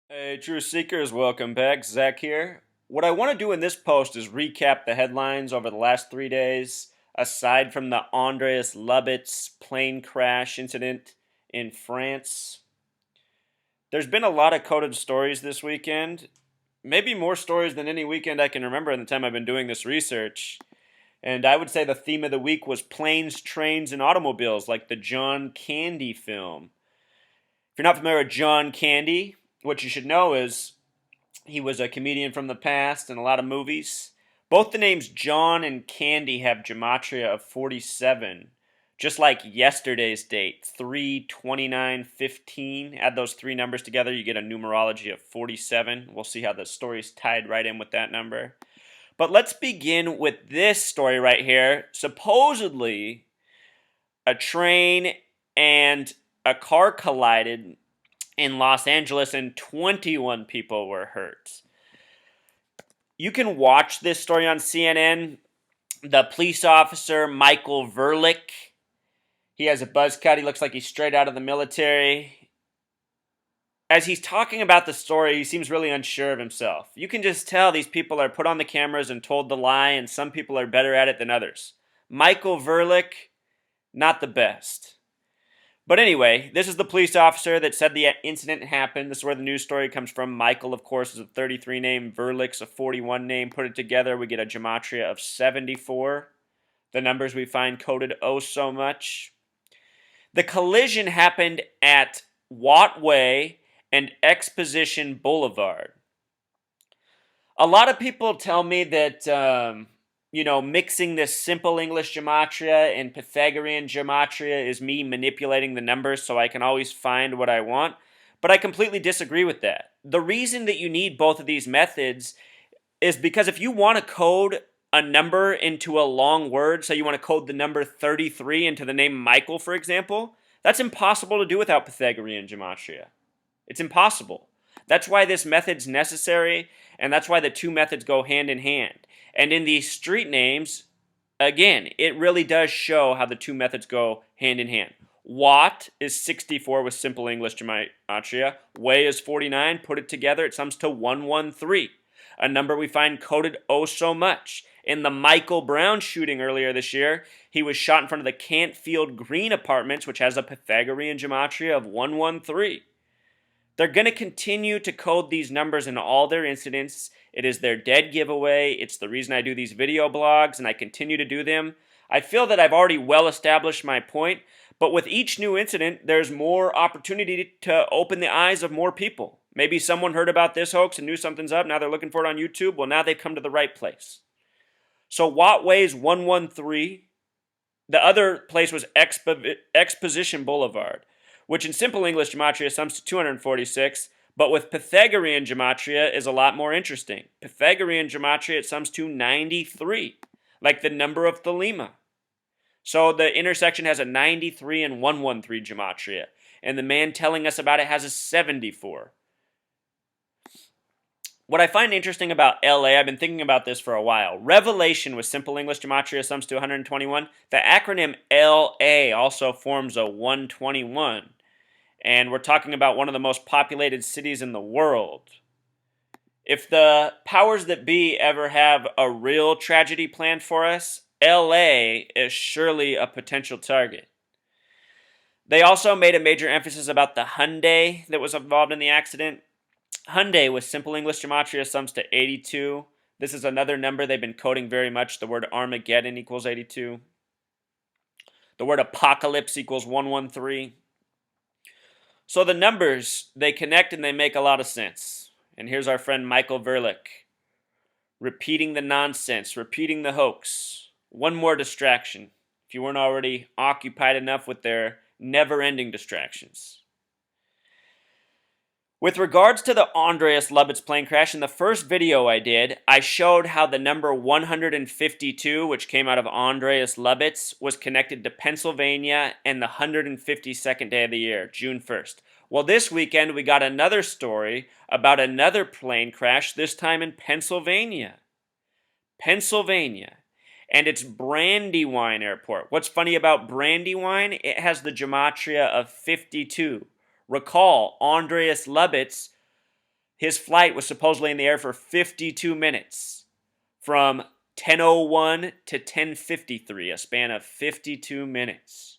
Hey, True Seekers, welcome back. Zach here. What I want to do in this post is recap the headlines over the last 3 days, aside from the Andreas Lubitz plane crash incident in France. There's been a lot of coded stories this weekend, maybe more stories than any weekend I can remember in the time I've been doing this research. And I would say the theme of the week was planes, trains, and automobiles, like the John Candy film. If you're not familiar with John Candy, what you should know is he was a comedian from the past in a lot of movies. Both the names John and Candy have gematria of 47, just like yesterday's date, 3/29/15. Add those three numbers together, you get a numerology of 47. We'll see how the story's tied right in with that number. But let's begin with this story right here. Supposedly, a train and a car collided in Los Angeles and 21 people were hurt. You can watch this story on CNN. The police officer, Michael Verlick, he has a buzz cut. He looks like he's straight out of the military. As he's talking about the story, he seems really unsure of himself. You can just tell these people are put on the cameras and told the lie, and some people are better at it than others. Michael Verlick, not the best. But anyway, this is the police officer that said the incident happened. This is where the news story comes from. Michael, of course, is a 33 name. Verlick's a 41 name. Put it together, we get a gematria of 74. The numbers we find coded oh so much. The collision happened at Watt Way and Exposition Boulevard. A lot of people tell me that mixing this simple English gematria and Pythagorean gematria is me manipulating the numbers so I can always find what I want. But I completely disagree with that. The reason that you need both of these methods is because if you want to code a number into a long word, so you want to code the number 33 into the name Michael, for example, that's impossible to do without Pythagorean gematria. It's impossible. That's why this method's necessary, and that's why the two methods go hand in hand. And in these street names, again, it really does show how the two methods go hand in hand. Watt is 64 with simple English gematria. Way is 49. Put it together, it sums to 113, a number we find coded oh so much. In the Michael Brown shooting earlier this year, he was shot in front of the Cantfield Green Apartments, which has a Pythagorean gematria of 113. They're going to continue to code these numbers in all their incidents. It is their dead giveaway. It's the reason I do these video blogs, and I continue to do them. I feel that I've already well established my point, but with each new incident, there's more opportunity to open the eyes of more people. Maybe someone heard about this hoax and knew something's up. Now they're looking for it on YouTube. Well, now they've come to the right place. So Watt Way's 113. The other place was Exposition Boulevard, which in simple English gematria sums to 246, but with Pythagorean gematria is a lot more interesting. Pythagorean gematria, it sums to 93, like the number of Thelema. So the intersection has a 93 and 113 gematria, and the man telling us about it has a 74. What I find interesting about LA, I've been thinking about this for a while. Revelation with simple English gematria sums to 121. The acronym LA also forms a 121. And we're talking about one of the most populated cities in the world. If the powers that be ever have a real tragedy planned for us, LA is surely a potential target. They also made a major emphasis about the Hyundai that was involved in the accident. Hyundai with simple English gematria sums to 82. This is another number they've been coding very much. The word Armageddon equals 82. The word apocalypse equals 113. So the numbers, they connect and they make a lot of sense. And here's our friend Michael Verlick, repeating the nonsense, repeating the hoax. One more distraction, if you weren't already occupied enough with their never-ending distractions. With regards to the Andreas Lubitz plane crash, in the first video I did, I showed how the number 152, which came out of Andreas Lubitz, was connected to Pennsylvania and the 152nd day of the year, June 1st. Well, this weekend we got another story about another plane crash, this time in Pennsylvania. And it's Brandywine Airport. What's funny about Brandywine? It has the gematria of 52. Recall, Andreas Lubitz His flight was supposedly in the air for 52 minutes from 10:01 to 10:53, a span of 52 minutes.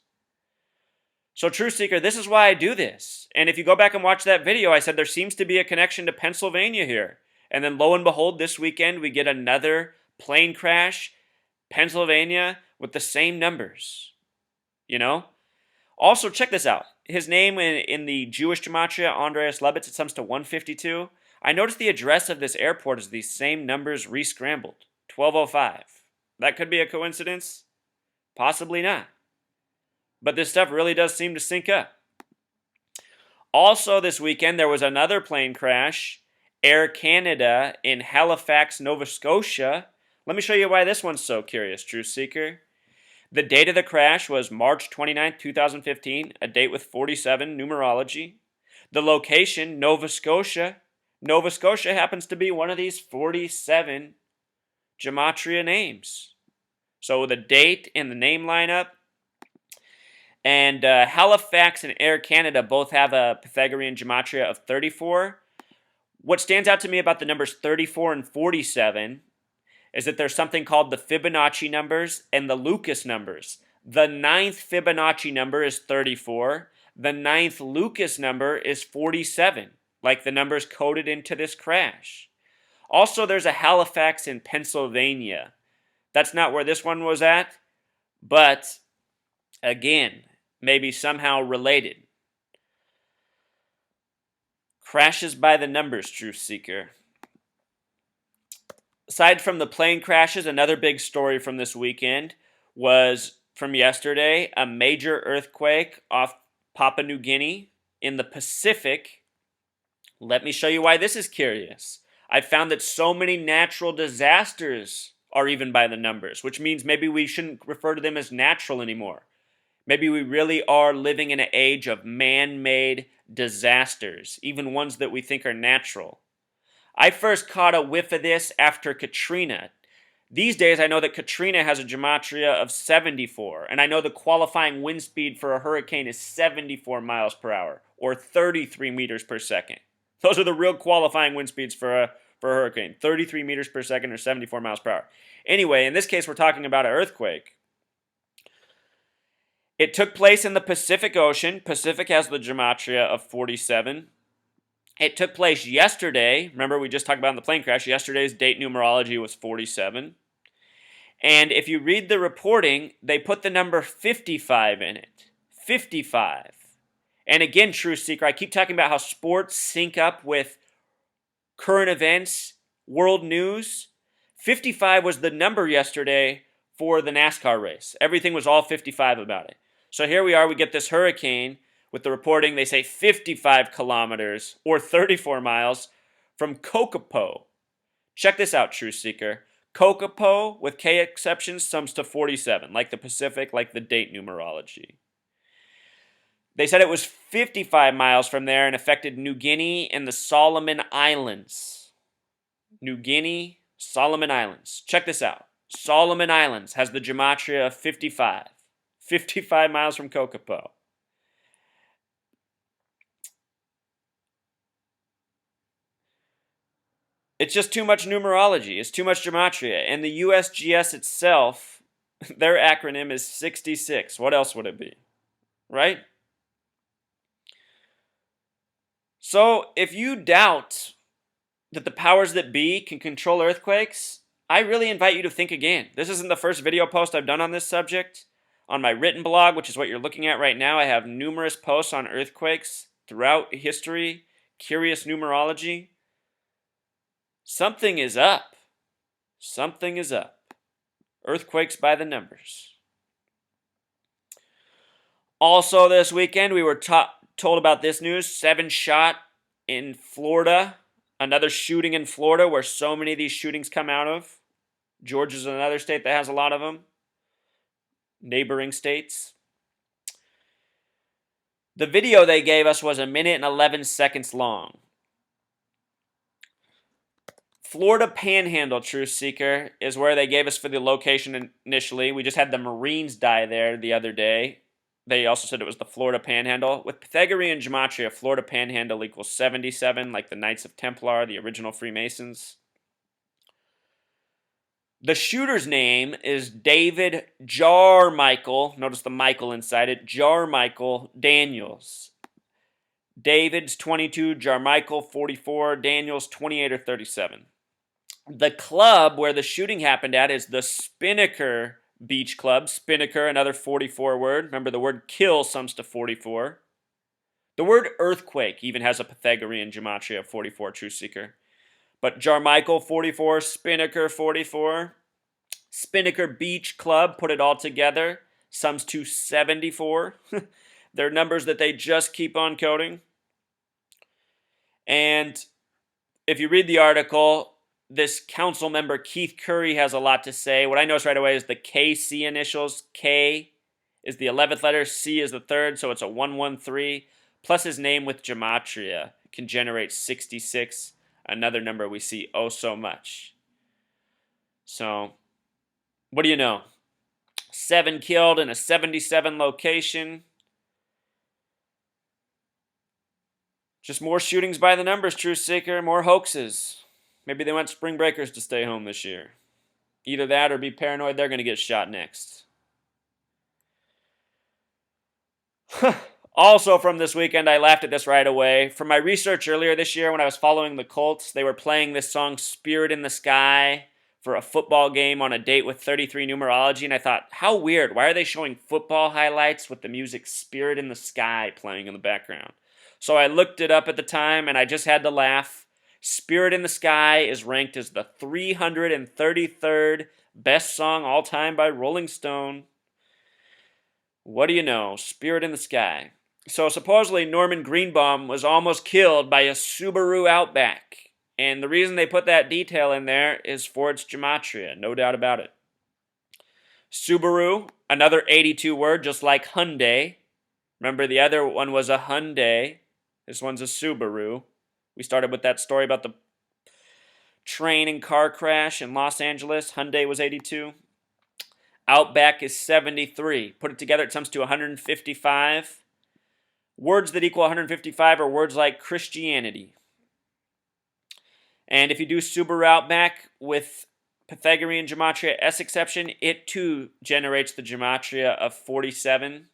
So Truth Seeker, this is why I do this. And if you go back and watch that video, I said there seems to be a connection to Pennsylvania here. And then lo and behold, this weekend we get another plane crash, Pennsylvania, with the same numbers. You know? Also, check this out. His name in the Jewish gematria, Andreas Lebitz, it sums to 152. I noticed the address of this airport is these same numbers re-scrambled, 1205. That could be a coincidence? Possibly not. But this stuff really does seem to sync up. Also this weekend, there was another plane crash, Air Canada in Halifax, Nova Scotia. Let me show you why this one's so curious, Truth Seeker. The date of the crash was March 29, 2015, a date with 47 numerology. The location, Nova Scotia. Nova Scotia happens to be one of these 47 gematria names. So the date and the name line up. And Halifax and Air Canada both have a Pythagorean gematria of 34. What stands out to me about the numbers 34 and 47 is that there's something called the Fibonacci numbers and the Lucas numbers. The 9th Fibonacci number is 34. The 9th Lucas number is 47, like the numbers coded into this crash. Also, there's a Halifax in Pennsylvania. That's not where this one was at, but again, maybe somehow related. Crashes by the numbers, Truth Seeker. Aside from the plane crashes, another big story from this weekend was from yesterday, a major earthquake off Papua New Guinea in the Pacific. Let me show you why this is curious. I found that so many natural disasters are even by the numbers, which means maybe we shouldn't refer to them as natural anymore. Maybe we really are living in an age of man-made disasters, even ones that we think are natural. I first caught a whiff of this after Katrina. These days, I know that Katrina has a gematria of 74, and I know the qualifying wind speed for a hurricane is 74 miles per hour, or 33 meters per second. Those are the real qualifying wind speeds for a hurricane, 33 meters per second or 74 miles per hour. Anyway, in this case, we're talking about an earthquake. It took place in the Pacific Ocean. Pacific has the gematria of 47. It took place yesterday. Remember, we just talked about in the plane crash. Yesterday's date numerology was 47. And if you read the reporting, they put the number 55 in it. 55. And again, Truth Seeker, I keep talking about how sports sync up with current events, world news. 55 was the number yesterday for the NASCAR race. Everything was all 55 about it. So here we are, we get this hurricane. With the reporting, they say 55 kilometers or 34 miles from Kokopo. Check this out, Truth Seeker. Kokopo, with K exceptions, sums to 47, like the Pacific, like the date numerology. They said it was 55 miles from there and affected New Guinea and the Solomon Islands. New Guinea, Solomon Islands. Check this out. Solomon Islands has the gematria of 55. 55 miles from Kokopo. It's just too much numerology. It's too much gematria. And the USGS itself, their acronym is 66. What else would it be? Right? So if you doubt that the powers that be can control earthquakes, I really invite you to think again. This isn't the first video post I've done on this subject. On my written blog, which is what you're looking at right now, I have numerous posts on earthquakes throughout history, curious numerology. Something is up. Something is up. Earthquakes by the numbers. Also this weekend, we were told about this news. 7 shot in Florida. Another shooting in Florida where so many of these shootings come out of. Georgia's another state that has a lot of them. Neighboring states. The video they gave us was 1 minute and 11 seconds long. Florida Panhandle, Truth Seeker, is where they gave us for the location initially. We just had the Marines die there the other day. They also said it was the Florida Panhandle. With Pythagorean gematria, Florida Panhandle equals 77, like the Knights of Templar, the original Freemasons. The shooter's name is David Jarmichael. Notice the Michael inside it. Jarmichael Daniels. David's 22, Jarmichael 44, Daniels 28 or 37. The club where the shooting happened at is the Spinnaker Beach Club. Spinnaker, another 44 word. Remember, the word kill sums to 44. The word earthquake even has a Pythagorean gematria of 44, Truth Seeker. But Jarmichael 44, Spinnaker 44. Spinnaker Beach Club, put it all together, sums to 74. They're numbers that they just keep on coding. And if you read the article, this council member, Keith Curry, has a lot to say. What I noticed right away is the KC initials. K is the 11th letter, C is the third, so it's a 113. Plus his name with gematria can generate 66, another number we see oh so much. So, what do you know? 7 killed in a 77 location. Just more shootings by the numbers, Truth Seeker, more hoaxes. Maybe they want spring breakers to stay home this year. Either that or be paranoid they're going to get shot next. Also from this weekend, I laughed at this right away. From my research earlier this year when I was following the Colts, they were playing this song Spirit in the Sky for a football game on a date with 33 numerology, and I thought, how weird. Why are they showing football highlights with the music Spirit in the Sky playing in the background? So I looked it up at the time, and I just had to laugh. Spirit in the Sky is ranked as the 333rd best song all time by Rolling Stone. What do you know? Spirit in the Sky. So supposedly Norman Greenbaum was almost killed by a Subaru Outback. And the reason they put that detail in there is for its gematria, no doubt about it. Subaru, another 82 word, just like Hyundai. Remember the other one was a Hyundai. This one's a Subaru. We started with that story about the train and car crash in Los Angeles. Hyundai was 82. Outback is 73. Put it together, it sums to 155. Words that equal 155 are words like Christianity. And if you do Subaru Outback with Pythagorean gematria S exception, it too generates the gematria of 47.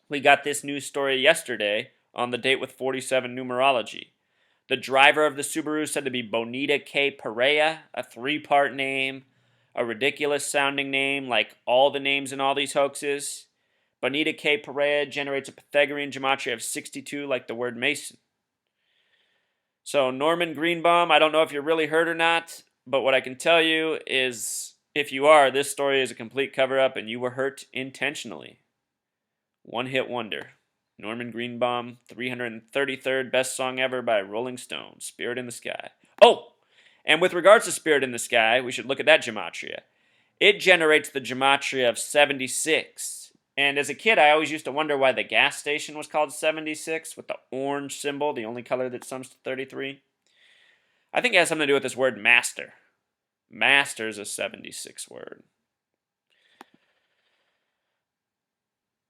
We got this news story yesterday on the date with 47 numerology. The driver of the Subaru said to be Bonita K. Perea, a 3-part name, a ridiculous sounding name like all the names in all these hoaxes. Bonita K. Perea generates a Pythagorean gematria of 62 like the word Mason. So Norman Greenbaum, I don't know if you're really hurt or not, but what I can tell you is if you are, this story is a complete cover-up and you were hurt intentionally. One-hit wonder. Norman Greenbaum, 333rd best song ever by Rolling Stone, Spirit in the Sky. Oh, and with regards to Spirit in the Sky, we should look at that gematria. It generates the gematria of 76. And as a kid, I always used to wonder why the gas station was called 76 with the orange symbol, the only color that sums to 33. I think it has something to do with this word master. Master is a 76 word.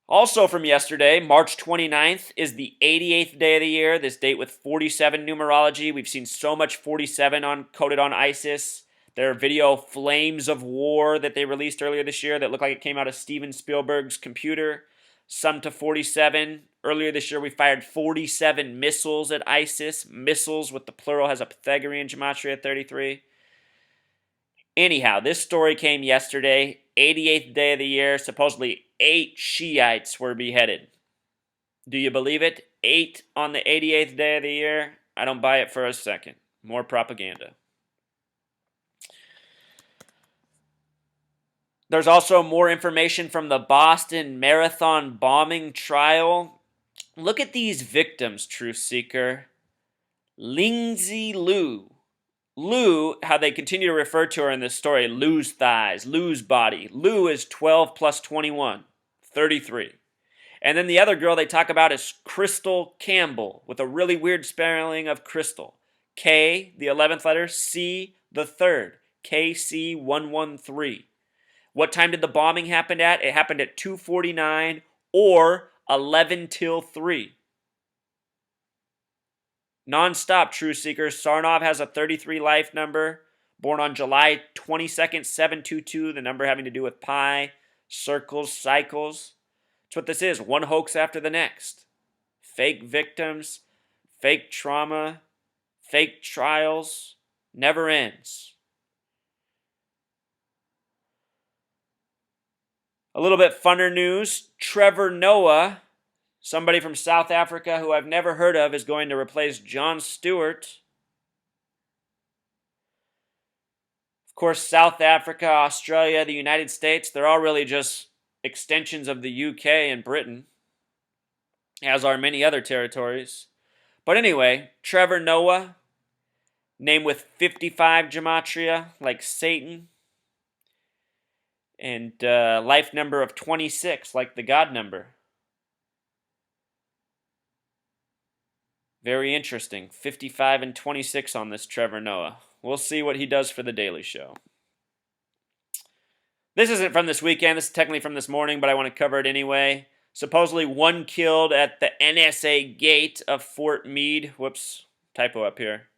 Also from yesterday, March 29th is the 88th day of the year, this date with 47 numerology. We've seen so much 47 coded on ISIS. Their video Flames of War that they released earlier this year that looked like it came out of Steven Spielberg's computer, summed to 47. Earlier this year we fired 47 missiles at ISIS. Missiles with the plural has a Pythagorean gematria at 33. Anyhow, this story came yesterday, 88th day of the year. Supposedly 8 Shiites were beheaded. Do you believe it? 8 on the 88th day of the year? I don't buy it for a second. More propaganda. There's also more information from the Boston Marathon bombing trial. Look at these victims, Truth Seeker. Lindsay Liu. Liu, how they continue to refer to her in this story, Liu's thighs, Liu's body. Liu is 12 plus 21, 33. And then the other girl they talk about is Crystal Campbell, with a really weird spelling of Crystal. K, the 11th letter, C, the 3rd, KC113. What time did the bombing happen at? It happened at 2:49 or 11 till 3. Non-stop, True Seekers. Sarnov has a 33 life number. Born on July 22nd, 722. The number having to do with pi, circles, cycles. That's what this is. One hoax after the next. Fake victims, fake trauma, fake trials. Never ends. A little bit funner news. Trevor Noah, somebody from South Africa who I've never heard of, is going to replace Jon Stewart. Of course, South Africa, Australia, the United States, they're all really just extensions of the UK and Britain, as are many other territories. But anyway, Trevor Noah, name with 55 gematria, like Satan, and life number of 26, like the God number. Very interesting. 55 and 26 on this Trevor Noah. We'll see what he does for The Daily Show. This isn't from this weekend. This is technically from this morning, but I want to cover it anyway. Supposedly one killed at the NSA gate of Fort Meade. Whoops, typo up here.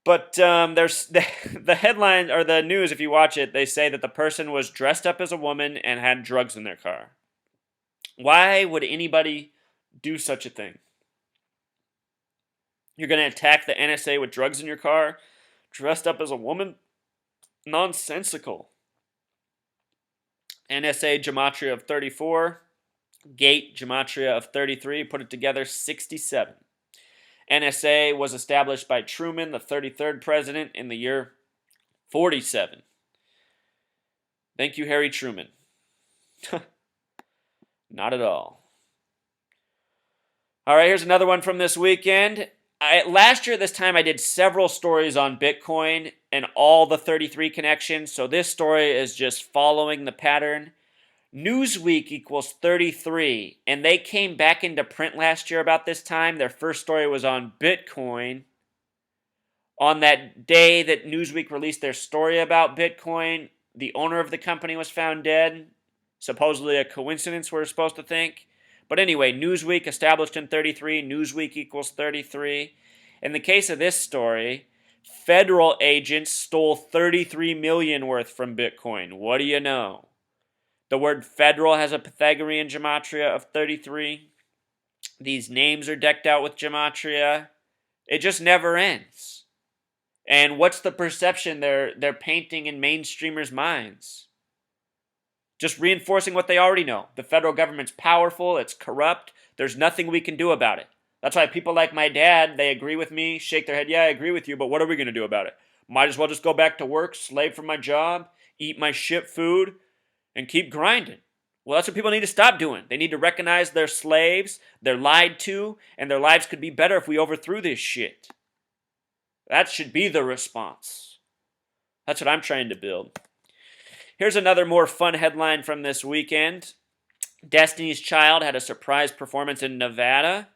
But there's the headline, or the news, if you watch it, they say that the person was dressed up as a woman and had drugs in their car. Why would anybody do such a thing? You're going to attack the NSA with drugs in your car, dressed up as a woman? Nonsensical. NSA gematria of 34, gate gematria of 33, put it together, 67. NSA was established by Truman, the 33rd president, in the year 47. Thank you, Harry Truman. Not at all. All right, here's another one from this weekend. Last year at this time, I did several stories on Bitcoin and all the 33 connections, so this story is just following the pattern. Newsweek equals 33, and they came back into print last year about this time. Their first story was on Bitcoin. On that day that Newsweek released their story about Bitcoin, the owner of the company was found dead. Supposedly a coincidence, we're supposed to think. But anyway, Newsweek established in 33, Newsweek equals 33. In the case of this story, federal agents stole 33 million worth from Bitcoin. What do you know? The word federal has a Pythagorean gematria of 33. These names are decked out with gematria. It just never ends. And what's the perception they're painting in mainstreamers' minds? Just reinforcing what they already know. The federal government's powerful, it's corrupt, there's nothing we can do about it. That's why people like my dad, they agree with me, shake their head, yeah, I agree with you, but what are we going to do about it? Might as well just go back to work, slave for my job, eat my shit food, and keep grinding. Well, that's what people need to stop doing. They need to recognize they're slaves, they're lied to, and their lives could be better if we overthrew this shit. That should be the response. That's what I'm trying to build. Here's another more fun headline from this weekend. Destiny's Child had a surprise performance in Nevada.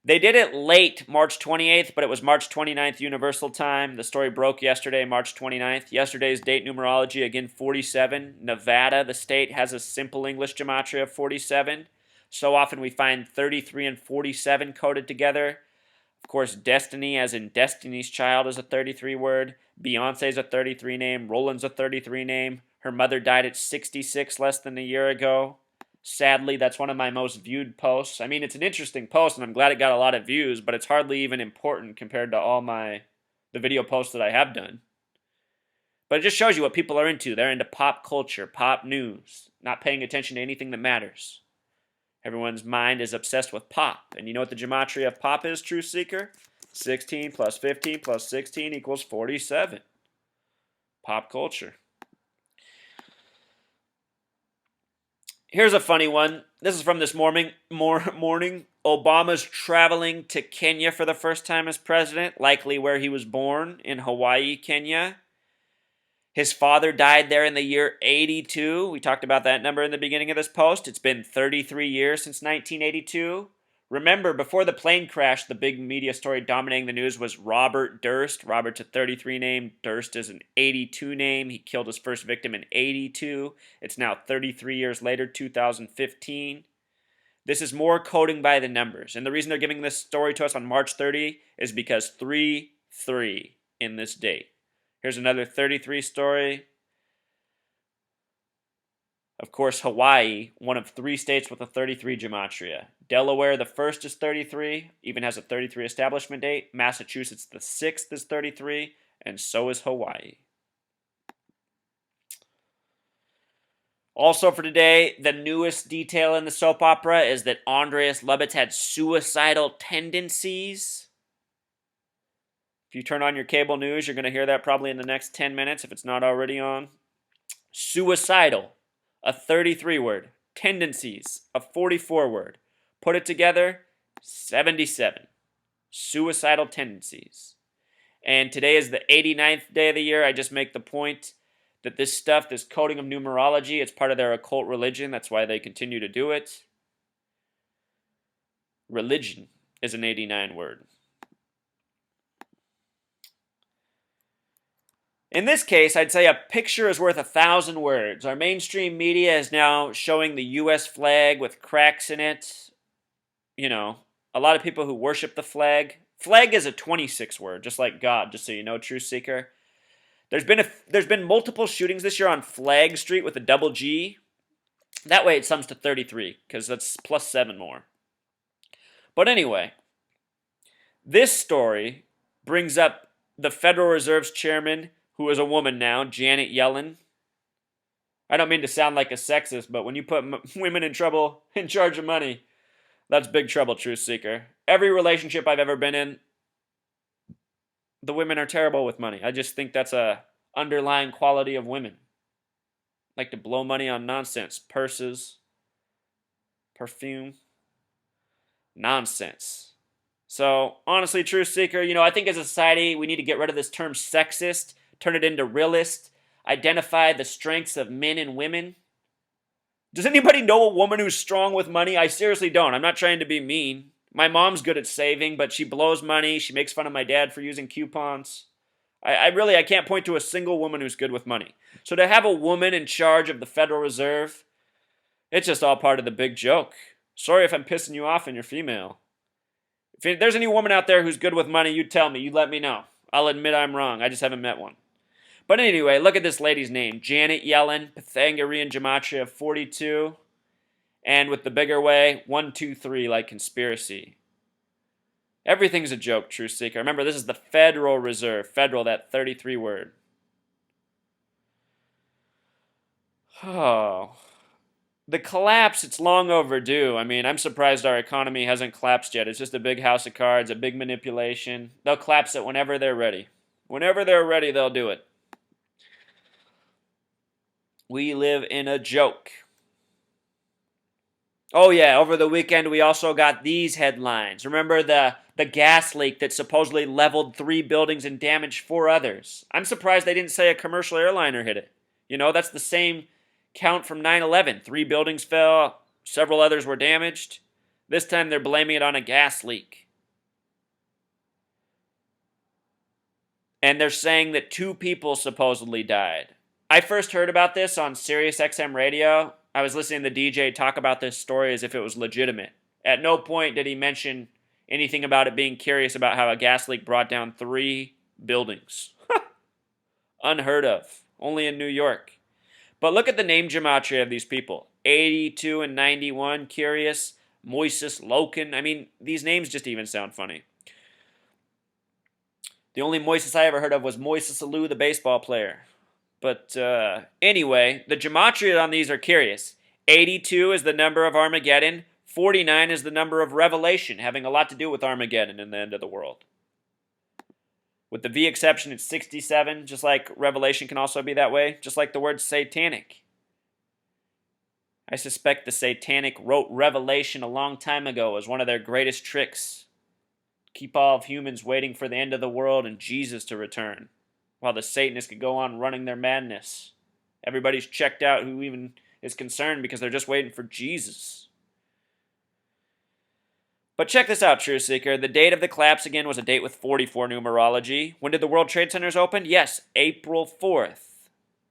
They did it late, March 28th, but it was March 29th Universal Time. The story broke yesterday, March 29th. Yesterday's date numerology, again, 47. Nevada, the state, has a simple English gematria of 47. So often we find 33 and 47 coded together. Of course, Destiny, as in Destiny's Child, is a 33 word. Beyonce's a 33 name. Roland's a 33 name. Her mother died at 66 less than a year ago. Sadly, that's one of my most viewed posts. I mean, it's an interesting post, and I'm glad it got a lot of views, but it's hardly even important compared to all the video posts that I have done. But it just shows you what people are into. They're into pop culture, pop news, not paying attention to anything that matters. Everyone's mind is obsessed with pop. And you know what the gematria of pop is, True Seeker? 16 plus 15 plus 16 equals 47. Pop culture. Here's a funny one. This is from this morning. Obama's traveling to Kenya for the first time as president, likely where he was born, in Hawaii, Kenya. His father died there in the year 82. We talked about that number in the beginning of this post. It's been 33 years since 1982. Remember, before the plane crash, the big media story dominating the news was Robert Durst. Robert's a 33 name. Durst is an 82 name. He killed his first victim in 82. It's now 33 years later, 2015. This is more coding by the numbers. And the reason they're giving this story to us on March 30 is because 3-3 in this date. Here's another 33 story. Of course, Hawaii, one of 3 states with a 33 gematria. Delaware, the first, is 33, even has a 33 establishment date. Massachusetts, the 6th, is 33, and so is Hawaii. Also for today, the newest detail in the soap opera is that Andreas Lubitz had suicidal tendencies. If you turn on your cable news, you're going to hear that probably in the next 10 minutes if it's not already on. Suicidal, a 33 word. Tendencies, a 44 word. Put it together, 77. Suicidal tendencies. And today is the 89th day of the year. I just make the point that this stuff, this coding of numerology, it's part of their occult religion. That's why they continue to do it. Religion is an 89 word. In this case, I'd say a picture is worth 1,000 words. Our mainstream media is now showing the U.S. flag with cracks in it. You know, a lot of people who worship the flag. Flag is a 26 word, just like God, just so you know, Truth Seeker. There's been multiple shootings this year on Flag Street with a double G. That way it sums to 33, because that's plus 7 more. But anyway, this story brings up the Federal Reserve's chairman, who is a woman now, Janet Yellen. I don't mean to sound like a sexist, but when you put women in trouble in charge of money, that's big trouble, Truth Seeker. Every relationship I've ever been in, the women are terrible with money. I just think that's a underlying quality of women. Like to blow money on nonsense. Purses. Perfume. Nonsense. So, honestly, Truth Seeker, I think as a society, we need to get rid of this term sexist, turn it into realist, identify the strengths of men and women. Does anybody know a woman who's strong with money? I seriously don't. I'm not trying to be mean. My mom's good at saving, but she blows money. She makes fun of my dad for using coupons. I can't point to a single woman who's good with money. So to have a woman in charge of the Federal Reserve, it's just all part of the big joke. Sorry if I'm pissing you off and you're female. If there's any woman out there who's good with money, you tell me. You let me know. I'll admit I'm wrong. I just haven't met one. But anyway, look at this lady's name. Janet Yellen, Pythagorean Gematria 42. And with the bigger way, 1, 2, 3, like conspiracy. Everything's a joke, Truth Seeker. Remember, this is the Federal Reserve. Federal, that 33 word. Oh. The collapse, it's long overdue. I mean, I'm surprised our economy hasn't collapsed yet. It's just a big house of cards, a big manipulation. They'll collapse it whenever they're ready. Whenever they're ready, they'll do it. We live in a joke. Oh yeah, over the weekend we also got these headlines. Remember the gas leak that supposedly leveled 3 buildings and damaged 4 others? I'm surprised they didn't say a commercial airliner hit it. That's the same count from 9/11. 3 buildings fell, several others were damaged. This time they're blaming it on a gas leak. And they're saying that 2 people supposedly died. I first heard about this on Sirius XM radio. I was listening to the DJ talk about this story as if it was legitimate. At no point did he mention anything about it being curious about how a gas leak brought down 3 buildings. Unheard of. Only in New York. But look at the name gematria of these people. 82 and 91, curious. Moises Loken. I mean, these names just even sound funny. The only Moises I ever heard of was Moises Alou, the baseball player. But anyway, the gematria on these are curious. 82 is the number of Armageddon. 49 is the number of Revelation, having a lot to do with Armageddon and the end of the world. With the V exception, it's 67, just like Revelation can also be that way, just like the word satanic. I suspect the satanic wrote Revelation a long time ago as one of their greatest tricks. Keep all of humans waiting for the end of the world and Jesus to return, while the Satanists could go on running their madness. Everybody's checked out who even is concerned because they're just waiting for Jesus. But check this out, Truth Seeker. The date of the collapse again was a date with 44 numerology. When did the World Trade Centers open? Yes, April 4th.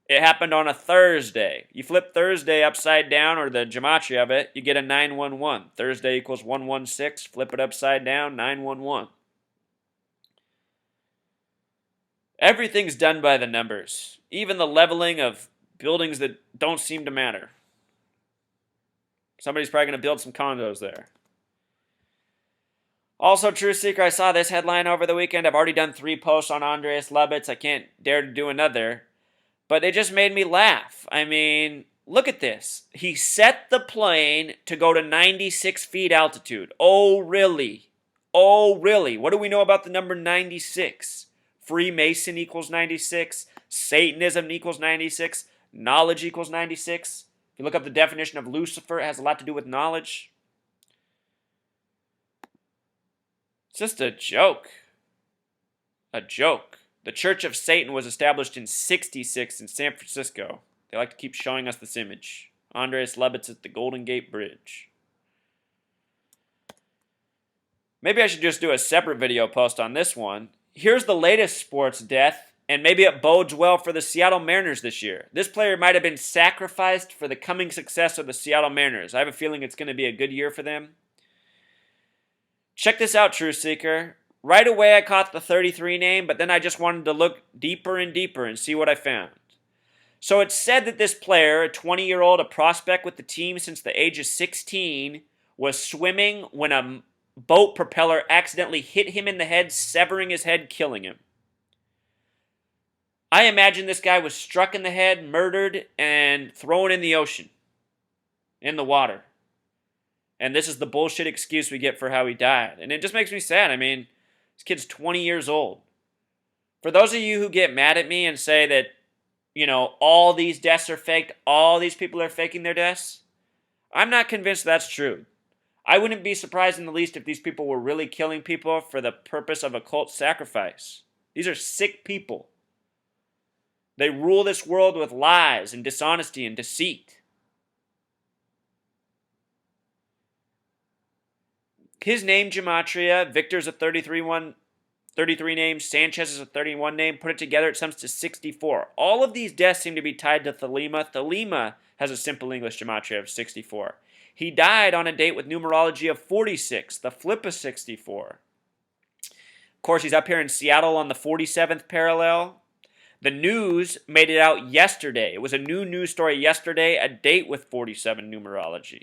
It happened on a Thursday. You flip Thursday upside down, or the gematria of it, you get a 911. Thursday equals 116. Flip it upside down, 911. Everything's done by the numbers. Even the leveling of buildings that don't seem to matter. Somebody's probably going to build some condos there. Also, Truth Seeker, I saw this headline over the weekend. I've already done 3 posts on Andreas Lubitz. I can't dare to do another. But it just made me laugh. I mean, look at this. He set the plane to go to 96 feet altitude. Oh, really? Oh, really? What do we know about the number 96? Freemason equals 96. Satanism equals 96. Knowledge equals 96. If you look up the definition of Lucifer, it has a lot to do with knowledge. It's just a joke. A joke. The Church of Satan was established in 66 in San Francisco. They like to keep showing us this image. Andreas Lubitz at the Golden Gate Bridge. Maybe I should just do a separate video post on this one. Here's the latest sports death, and maybe it bodes well for the Seattle Mariners this year. This player might have been sacrificed for the coming success of the Seattle Mariners. I have a feeling it's going to be a good year for them. Check this out, Truth Seeker. Right away, I caught the 33 name, but then I just wanted to look deeper and deeper and see what I found. So it's said that this player, a 20-year-old, a prospect with the team since the age of 16, was swimming when a boat propeller accidentally hit him in the head, severing his head, killing him. I imagine this guy was struck in the head, murdered, and thrown in the ocean, in the water. And this is the bullshit excuse we get for how he died. And it just makes me sad. I mean, this kid's 20 years old. For those of you who get mad at me and say that, you know, all these deaths are faked, all these people are faking their deaths, I'm not convinced that's true. I wouldn't be surprised in the least if these people were really killing people for the purpose of occult sacrifice. These are sick people. They rule this world with lies and dishonesty and deceit. His name, gematria, Victor's a 33 name, Sanchez is a 31 name. Put it together, it sums to 64. All of these deaths seem to be tied to Thelema. Thelema has a simple English gematria of 64. He died on a date with numerology of 46, the flip of 64. Of course, he's up here in Seattle on the 47th parallel. The news made it out yesterday. It was a new news story yesterday, a date with 47 numerology.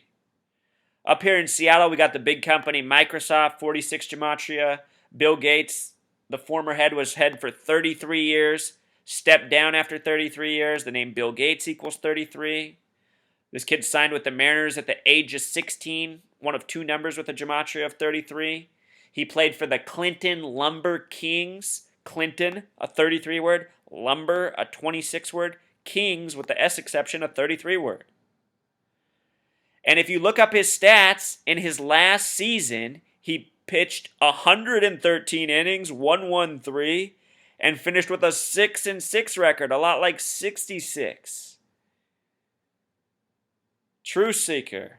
Up here in Seattle, we got the big company Microsoft, 46 gematria. Bill Gates, the former head, was head for 33 years. Stepped down after 33 years. The name Bill Gates equals 33. This kid signed with the Mariners at the age of 16, one of 2 numbers with a gematria of 33. He played for the Clinton Lumber Kings. Clinton, a 33 word. Lumber, a 26 word. Kings, with the S exception, a 33 word. And if you look up his stats, in his last season, he pitched 113 innings, 113, and finished with a 6-6 record, a lot like 66. Truth Seeker.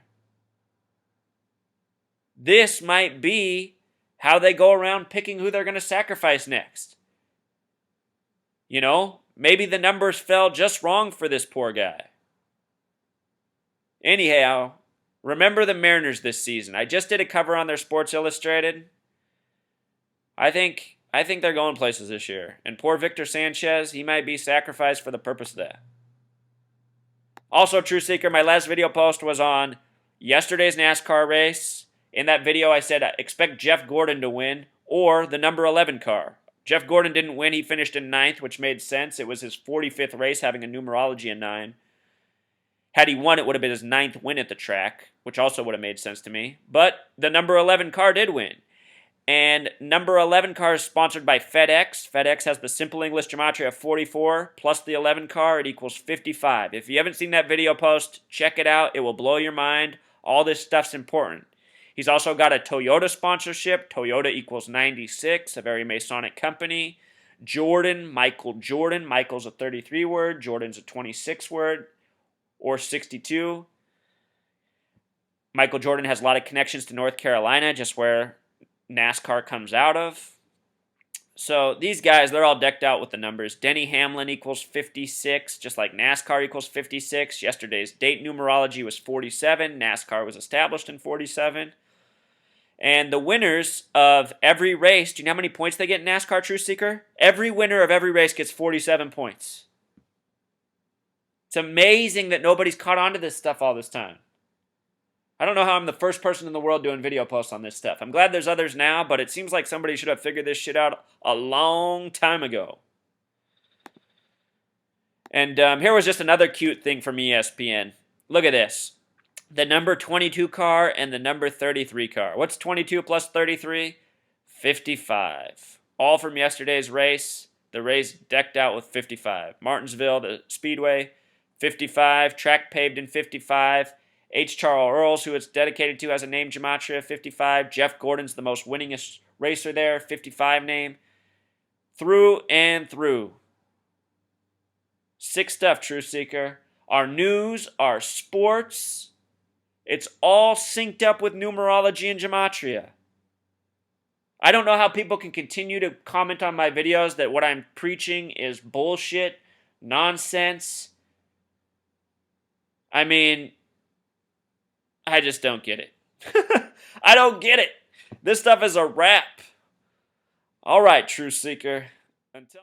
This might be how they go around picking who they're going to sacrifice next. You know, maybe the numbers fell just wrong for this poor guy. Anyhow, remember the Mariners this season. I just did a cover on their Sports Illustrated. I think they're going places this year. And poor Victor Sanchez, he might be sacrificed for the purpose of that. Also, True Seeker, my last video post was on yesterday's NASCAR race. In that video, I said expect Jeff Gordon to win or the number 11 car. Jeff Gordon didn't win. He finished in 9th, which made sense. It was his 45th race, having a numerology in 9. Had he won, it would have been his 9th win at the track, which also would have made sense to me. But the number 11 car did win. And number 11 car is sponsored by FedEx. FedEx has the simple English gematria of 44 plus the 11 car. It equals 55. If you haven't seen that video post, check it out. It will blow your mind. All this stuff's important. He's also got a Toyota sponsorship. Toyota equals 96, a very Masonic company. Jordan, Michael Jordan. Michael's a 33 word. Jordan's a 26 word or 62. Michael Jordan has a lot of connections to North Carolina, just where NASCAR comes out of. So these guys, they're all decked out with the numbers. Denny Hamlin equals 56, just like NASCAR equals 56. Yesterday's date numerology was 47. NASCAR was established in 47. And the winners of every race, do you know how many points they get in NASCAR, Truth Seeker? Every winner of every race gets 47 points. It's amazing that nobody's caught on to this stuff all this time. I don't know how I'm the first person in the world doing video posts on this stuff. I'm glad there's others now, but it seems like somebody should have figured this shit out a long time ago. And here was just another cute thing from ESPN. Look at this. The number 22 car and the number 33 car. What's 22 plus 33? 55. All from yesterday's race. The race decked out with 55. Martinsville, the Speedway, 55. Track paved in 55. H. Charles Earls, who it's dedicated to, has a name gematria, 55. Jeff Gordon's the most winningest racer there, 55 name. Through and through. Sick stuff, Truth Seeker. Our news, our sports, it's all synced up with numerology and gematria. I don't know how people can continue to comment on my videos that what I'm preaching is bullshit, nonsense. I mean, I just don't get it. I don't get it. This stuff is a wrap. All right, Truth Seeker. Until